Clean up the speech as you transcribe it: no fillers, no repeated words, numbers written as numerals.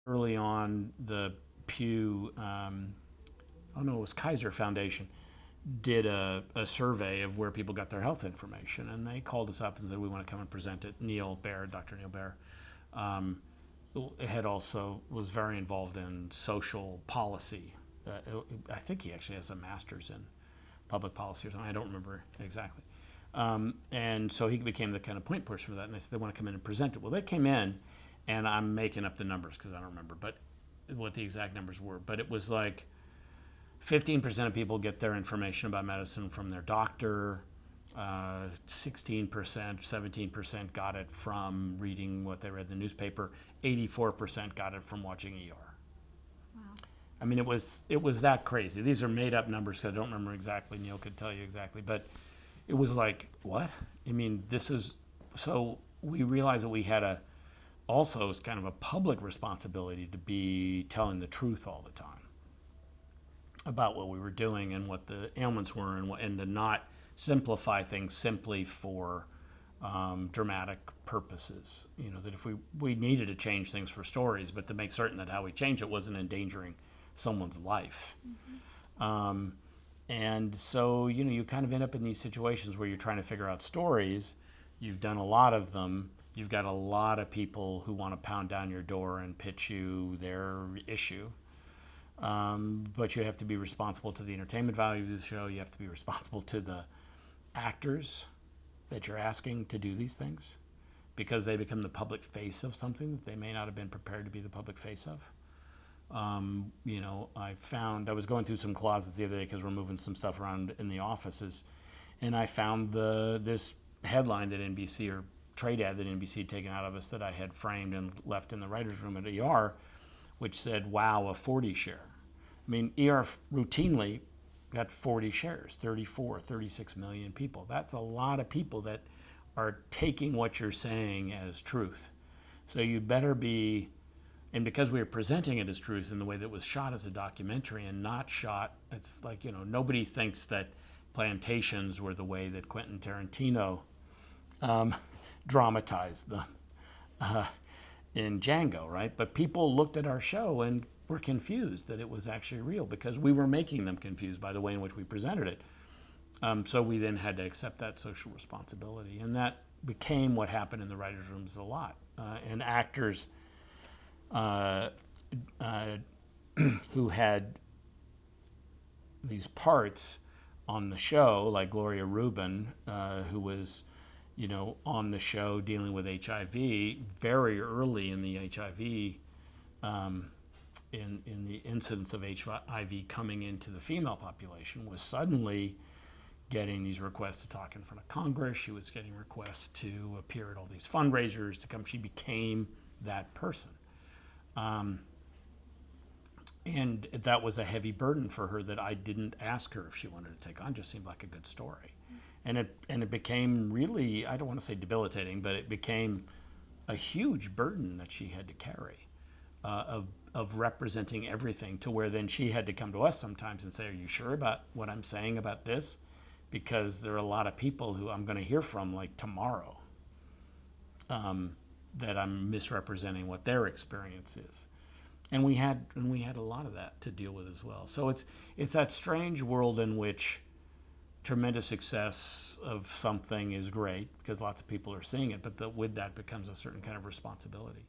early on, the Pew, oh no, it was Kaiser Foundation, did a survey of where people got their health information, and they called us up and said, we want to come and present it. Neil Baer, Dr. Neil Baer, um, had also was very involved in social policy. I think he actually has a master's in public policy or something. I don't remember exactly. And so he became the kind of point person for that. And they said they want to come in and present it. Well, they came in, and I'm making up the numbers because I don't remember, but what the exact numbers were. But it was like 15% of people get their information about medicine from their doctor. 16%, 17% got it from reading what they read in the newspaper. 84% got it from watching ER. Wow. I mean, it was that crazy. These are made up numbers because I don't remember exactly. Neil could tell you exactly, but it was like, what? I mean, this is, so we realized that we had also it's kind of a public responsibility to be telling the truth all the time about what we were doing and what the ailments were, and to not simplify things simply for dramatic purposes. You know, that if we needed to change things for stories, but to make certain that how we change it wasn't endangering someone's life. Mm-hmm. And so, you know, you kind of end up in these situations where you're trying to figure out stories. You've done a lot of them. You've got a lot of people who want to pound down your door and pitch you their issue. But you have to be responsible to the entertainment value of the show. You have to be responsible to the actors that you're asking to do these things, because they become the public face of something that they may not have been prepared to be the public face of. You know, I was going through some closets the other day because we're moving some stuff around in the offices, and I found this headline that NBC, or trade ad that NBC had taken out of us, that I had framed and left in the writer's room at ER, which said, wow, a 40 share. I mean, ER routinely got 40 shares, 34, 36 million people. That's a lot of people that are taking what you're saying as truth. So you better be, and because we were presenting it as truth in the way that it was shot as a documentary and not shot, it's like, you know, nobody thinks that plantations were the way that Quentin Tarantino dramatized them in Django, right? But people looked at our show and were confused that it was actually real, because we were making them confused by the way in which we presented it. So we then had to accept that social responsibility, and that became what happened in the writers' rooms a lot. And actors who had these parts on the show, like Gloria Rubin, who was, you know, on the show dealing with HIV very early in the HIV, in the incidence of HIV coming into the female population, was suddenly getting these requests to talk in front of Congress. She was getting requests to appear at all these fundraisers to come. She became that person. And that was a heavy burden for her that I didn't ask her if she wanted to take on. Just seemed like a good story. And it became really, I don't want to say debilitating, but it became a huge burden that she had to carry, of representing everything, to where then she had to come to us sometimes and say, are you sure about what I'm saying about this? Because there are a lot of people who I'm going to hear from like tomorrow, that I'm misrepresenting what their experience is. And we had a lot of that to deal with as well. So it's that strange world in which tremendous success of something is great because lots of people are seeing it, but with that becomes a certain kind of responsibility.